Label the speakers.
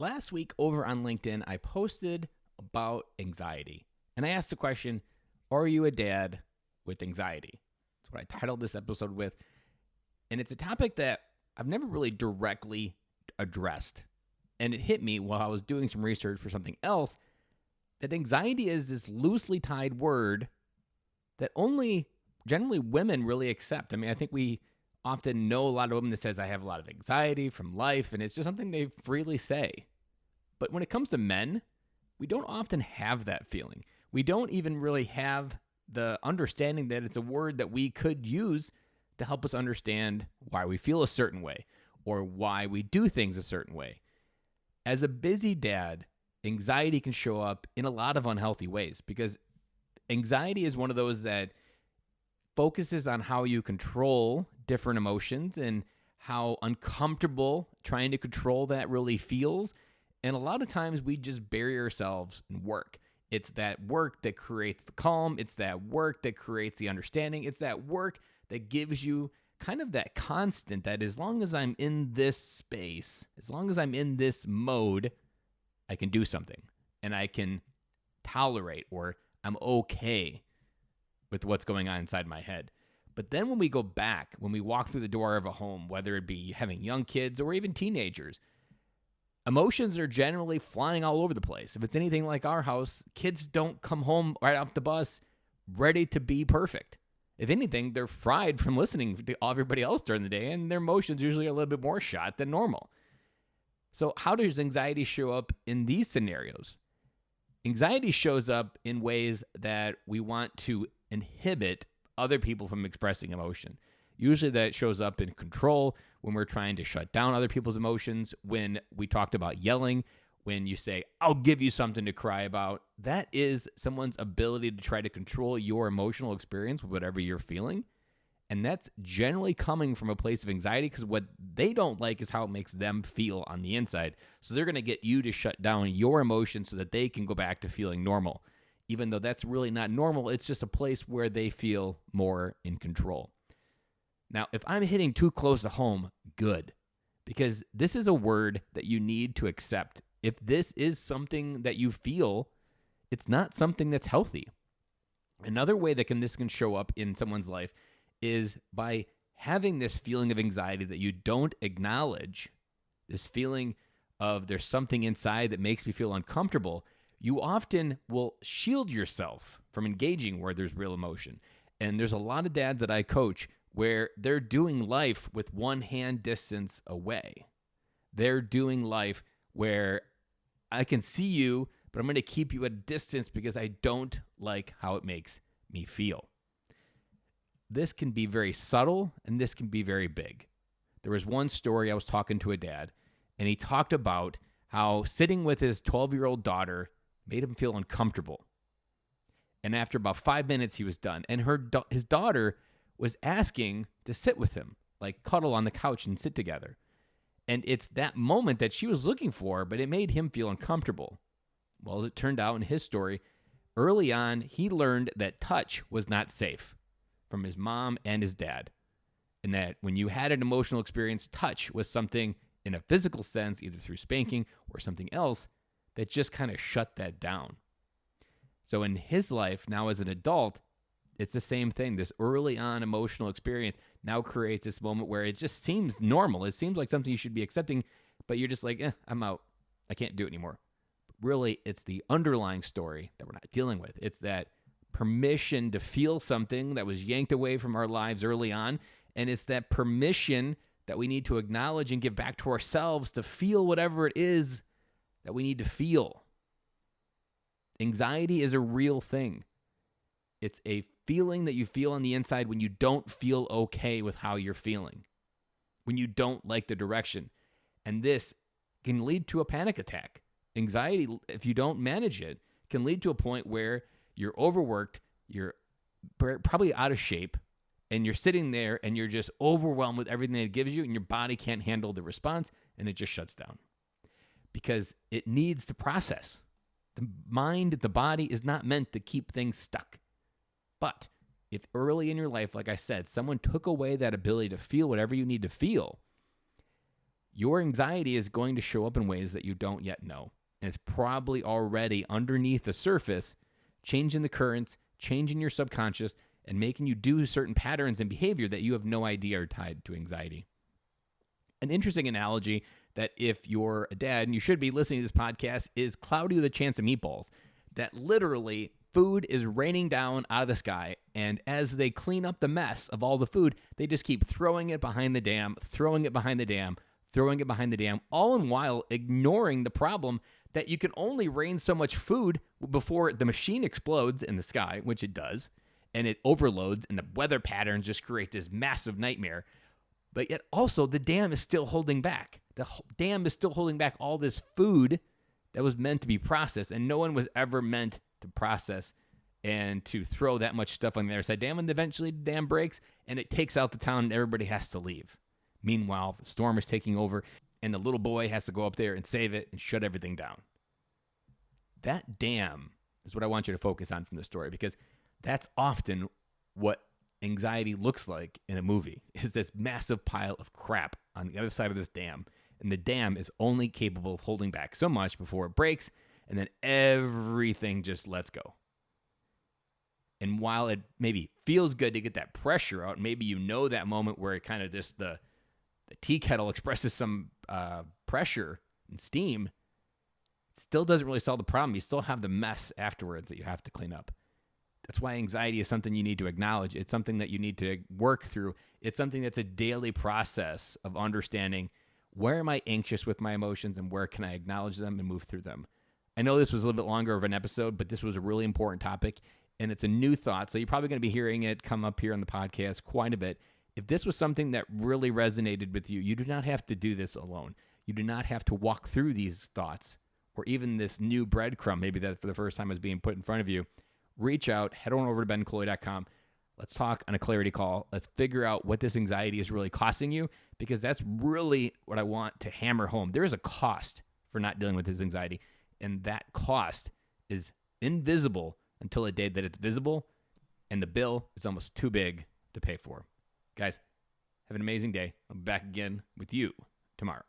Speaker 1: Last week over on LinkedIn, I posted about anxiety. And I asked the question, are you a dad with anxiety? That's what I titled this episode with. And it's a topic that I've never really directly addressed. And it hit me while I was doing some research for something else that anxiety is this loosely tied word that only generally women really accept. I mean, I think we often know a lot of women that says, I have a lot of anxiety from life, and it's just something they freely say. But when it comes to men, we don't often have that feeling. We don't even really have the understanding that it's a word that we could use to help us understand why we feel a certain way or why we do things a certain way. As a busy dad, anxiety can show up in a lot of unhealthy ways because anxiety is one of those that focuses on how you control different emotions and how uncomfortable trying to control that really feels. And a lot of times we just bury ourselves in work. It's that work that creates the calm. It's that work that creates the understanding. It's that work that gives you kind of that constant that as long as I'm in this space, as long as I'm in this mode, I can do something and I can tolerate or I'm okay with what's going on inside my head. But then when we go back, when we walk through the door of a home, whether it be having young kids or even teenagers, emotions are generally flying all over the place. If it's anything like our house, kids don't come home right off the bus ready to be perfect. If anything, they're fried from listening to everybody else during the day, and their emotions usually are a little bit more shot than normal. So how does anxiety show up in these scenarios? Anxiety shows up in ways that we want to inhibit other people from expressing emotion. Usually that shows up in control, when we're trying to shut down other people's emotions, when we talked about yelling, when you say, I'll give you something to cry about. That is someone's ability to try to control your emotional experience with whatever you're feeling. And that's generally coming from a place of anxiety because what they don't like is how it makes them feel on the inside. So they're going to get you to shut down your emotions so that they can go back to feeling normal. Even though that's really not normal, it's just a place where they feel more in control. Now, if I'm hitting too close to home, good, because this is a word that you need to accept. If this is something that you feel, it's not something that's healthy. Another way that this can show up in someone's life is by having this feeling of anxiety that you don't acknowledge, this feeling of there's something inside that makes me feel uncomfortable. You often will shield yourself from engaging where there's real emotion. And there's a lot of dads that I coach where they're doing life with one hand distance away. They're doing life where I can see you, but I'm going to keep you at a distance because I don't like how it makes me feel. This can be very subtle and this can be very big. There was one story I was talking to a dad, and he talked about how sitting with his 12-year-old daughter made him feel uncomfortable. And after about 5 minutes, he was done. And his daughter was asking to sit with him, like cuddle on the couch and sit together. And it's that moment that she was looking for, but it made him feel uncomfortable. Well, as it turned out in his story, early on, he learned that touch was not safe from his mom and his dad. And that when you had an emotional experience, touch was something in a physical sense, either through spanking or something else, that just kind of shut that down. So in his life, now as an adult, it's the same thing. This early on emotional experience now creates this moment where it just seems normal. It seems like something you should be accepting, but you're just like, I'm out. I can't do it anymore. But really, it's the underlying story that we're not dealing with. It's that permission to feel something that was yanked away from our lives early on. And it's that permission that we need to acknowledge and give back to ourselves to feel whatever it is that we need to feel. Anxiety is a real thing. It's a feeling that you feel on the inside when you don't feel okay with how you're feeling, when you don't like the direction. And this can lead to a panic attack. Anxiety, if you don't manage it, can lead to a point where you're overworked, you're probably out of shape, and you're sitting there and you're just overwhelmed with everything that it gives you, and your body can't handle the response, and it just shuts down because it needs to process. The mind, the body is not meant to keep things stuck. But if early in your life, like I said, someone took away that ability to feel whatever you need to feel, your anxiety is going to show up in ways that you don't yet know. And it's probably already underneath the surface, changing the currents, changing your subconscious, and making you do certain patterns and behavior that you have no idea are tied to anxiety. An interesting analogy that if you're a dad and you should be listening to this podcast is Cloudy with a Chance of Meatballs. That literally food is raining down out of the sky, and as they clean up the mess of all the food, they just keep throwing it behind the dam, throwing it behind the dam, throwing it behind the dam, all in while ignoring the problem that you can only rain so much food before the machine explodes in the sky, which it does, and it overloads, and the weather patterns just create this massive nightmare. But yet also the dam is still holding back. The dam is still holding back all this food that was meant to be processed, and no one was ever meant to process and to throw that much stuff on the other side dam, and eventually the dam breaks and it takes out the town and everybody has to leave. Meanwhile, the storm is taking over and the little boy has to go up there and save it and shut everything down. That dam is what I want you to focus on from the story, because that's often what anxiety looks like in a movie, is this massive pile of crap on the other side of this dam. And the dam is only capable of holding back so much before it breaks, and then everything just lets go. And while it maybe feels good to get that pressure out, maybe you know that moment where it kind of just the tea kettle expresses some pressure and steam, it still doesn't really solve the problem. You still have the mess afterwards that you have to clean up. That's why anxiety is something you need to acknowledge. It's something that you need to work through. It's something that's a daily process of understanding, where am I anxious with my emotions and where can I acknowledge them and move through them. I know this was a little bit longer of an episode, but this was a really important topic, and it's a new thought, so you're probably going to be hearing it come up here on the podcast quite a bit. If this was something that really resonated with you, you do not have to do this alone. You do not have to walk through these thoughts or even this new breadcrumb, maybe that for the first time is being put in front of you. Reach out, head on over to bencloy.com. Let's talk on a clarity call. Let's figure out what this anxiety is really costing you, because that's really what I want to hammer home. There is a cost for not dealing with this anxiety, and that cost is invisible until the day that it's visible, and the bill is almost too big to pay for. Guys, have an amazing day. I'll be back again with you tomorrow.